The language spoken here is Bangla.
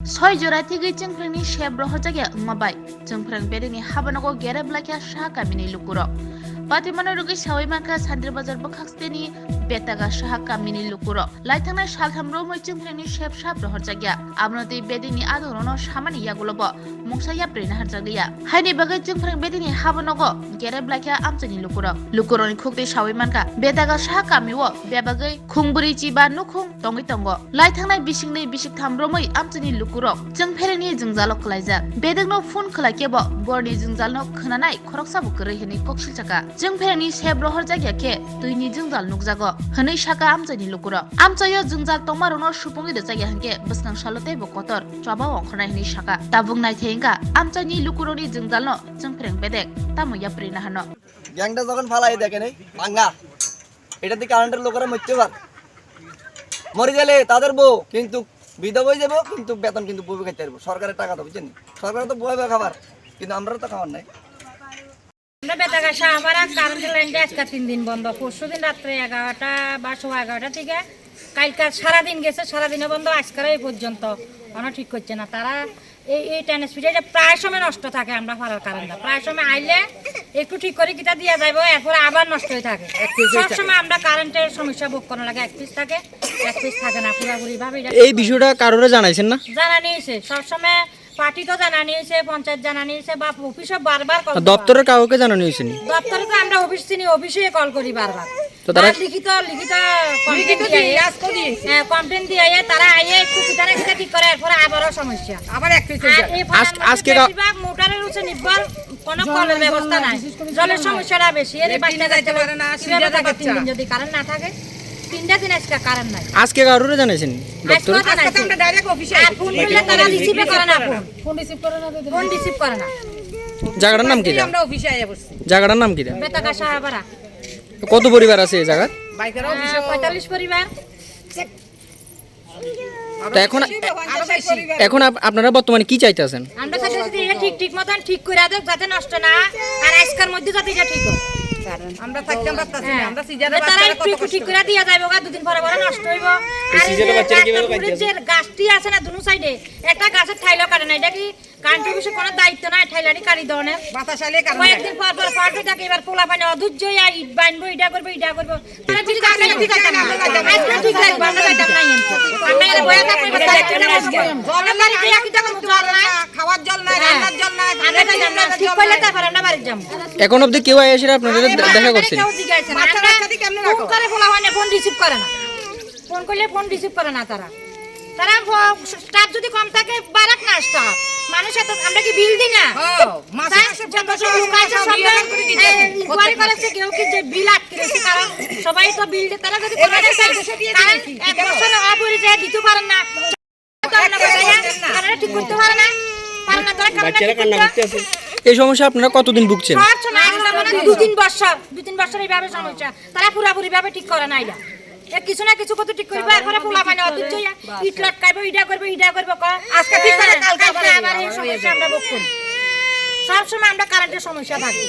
Soy jora tigi jengprengni sheb roho jagya mabai. Jengpreng bedeni habanago gere blakya shaka mini lukuro. Patimano rugi sawai maka sandri bazar bokaksteni betaga shaka mini lukuro. Laitana shaltham romo jengprengni sheb shab roho jagya. Abnoti bedeni adorono shamani yagulobo. Mungsa yaprina harjagya. Haini bagai jengpreng bedeni habanago gere blakya amjani lukuro. Lukuro ni khukti sawai maka betaga shaka miwo bebagai khungburi jiba nukhung tongi tongo. Laitana bisingni bisik tham romoi amjani lukuro. Jeng fereni jengzalo khlaijak bedegno phone khlaikebo borni jengjalno khonanai khoroksabu koroi hini koksil chaka jeng fereni sebro horjagya ke tuini jengjal nukjago hनै saka amjani lukuro amchayo jengjal tongmarono supungi de jagya hanke bwskang salote bo kotor chaba ongkhona hini saka tabung nai theinga amchani lukuroni jengjalno jeng fereng bedek tamo yaprina hano গ্যাংটা যখন ফালাই দেখেন এই ভাঙ্গা এটাতে কারেন্টের লোকেরা মরতে পারে মরে গেলে তাদের বউ কিন্তু বিধবা হয়ে যাবো কিন্তু বেতন কিন্তু বউ খাইতে পারবো সরকারের টাকা তো বুঝছেন সরকারের তো বউ খাবার কিন্তু আমরা তো খাবার নাই আমরা বেতাগা শাহবারা কারেন্টের লাইনটা আজকে 3 দিন বন্ধ পরশুদিন রাত্রে 11টা বা 11:30 থেকে কালকে সারাদিন গেছে সারাদিনে বন্ধ আজকের এই পর্যন্ত কোনো ঠিক করছে না তারা এই ট্রান্সমিটারটা প্রায় সময় নষ্ট থাকে আমরা ফারার কারেন্টটা প্রায় সময় আইলে একটু ঠিক করে কিটা দিয়া যাইবো এরপর আবার নষ্ট হয়ে থাকে সব সময় আমরা কারেন্টের সমস্যা ভোগ করা লাগে এক পিস থাকে না পুরোপুরি ভাবে এই বিষয়টা কারোরে জানাইছেন না জানা নিয়েছে সবসময় পার্টি তো জানা নিয়েছে পঞ্চায়েত জানা নিয়েছে বা অফিসে বারবার কল দপ্তরের কাউকে জানানো হয়েছে নি দপ্তরে তো আমরা অফিস চিনি অফিসে কল করি বারবার তো তারা লিখিত কমপ্লেন দিয়ে তারা আইয়ে একটু কিটারে কিটা ঠিক করে এরপর আবারও সমস্যা আবার এক পিস আজকে মোটরের হচ্ছে নির্ভর কোনো কলের ব্যবস্থা নাই জলের সমস্যাটা বেশি এর বাচ্চা যাইতে পারে না কিভাবে থাকবে 3 দিন যদি কারেন্ট না থাকে 3টা দিন আজকে কারেন্ট নাই আজকে কারোরে জানাইছেন দপ্তরে আজকে আমরা ডাইরেক্ট অফিসে ফোন করলে তারা রিসিভ করে না ফোন রিসিভ করে না জায়গাটার নাম কি আমরা অফিসে আইয়া বসছি জায়গাটার নাম কি বেতাগা শাহবারা কত পরিবার আছে এই জায়গা 45 পরিবার তো এখন আপনারা বর্তমানে কি চাইতেছেন আমরা চাইতেছি যে এটা ঠিক মতন ঠিক করে দেব যাতে নষ্ট না আর আজকের মধ্যে যাতে এটা ঠিক হয় আমরা থাকতে পারতাছি না আমরা সিজারে বাচ্চারা কত ঠিক করে দিয়া যাইবো গা দুদিন পরে পরে নষ্ট হইব আর সিজারে বাচ্চারা কিভাবে পাইছে যে গাছটি আছে না দুনো সাইডে একটা গাছের ঠাইলো কাটে না এটা কি কান্ট্রি অফিসে কোনো দায়িত্ব নাই ঠাইলাড়ি কাটি দনের বাতাসালে কারণ কয়েকদিন পর পর পাল্টে থাকে এবার পোলা পানি অধৈর্য আর ইট বানবো এটা করব তারা ঠিক আছে ঠিক আছে না আজকে ঠিক লাগবে আমরা যাইতাম না আমরা এর বয়া থাকবে দায়িত্ব না জলের পানি দিয়া কি টাকা জল নাই খাওয়ার জল নাই রান্নার জল নাই আমরা যাইতাম না ঠিক কইলে তারপর আমরা বাড়ি যাব এখন অবধি কেউ এসে আপনাদের দেখা করছেন বাচ্চা বাচ্চা কেমনে রাখো ফোন করে পোলা হয় ফোন রিসিভ করে না ফোন করলে ফোন রিসিভ করে না তারা স্টাফ যদি কম থাকে বারাক না স্টাফ মানুষ এত আমরা কি বিল দিই না মাসে যত সব লোক আছে সব ইনকোয়ারি করেছে কেউ কি যে বিল আটকে রেখেছে কারণ সবাই তো বিল দিয়ে তারা যদি করে দেয় কারণ এক বছর অপরিচয় দিতে পারেন না তারা ঠিক করতে পারে না তারা কান্না করতে আছে এই সমস্যা আপনারা কতদিন ভুগছেন 2-3 বছর এইভাবে সমস্যা তারা পুরোপুরি ভাবে ঠিক করে না এটা কিছু না কিছু কত ঠিক করবে এরপরে পোলা মানে অধৈর্য ইট লটকাইবো ইটা করবো আজকে ঠিক করে কালকে আবার এই সমস্যা আমরা ভোগ করি সব সময় আমরা কারেন্টের সমস্যা থাকি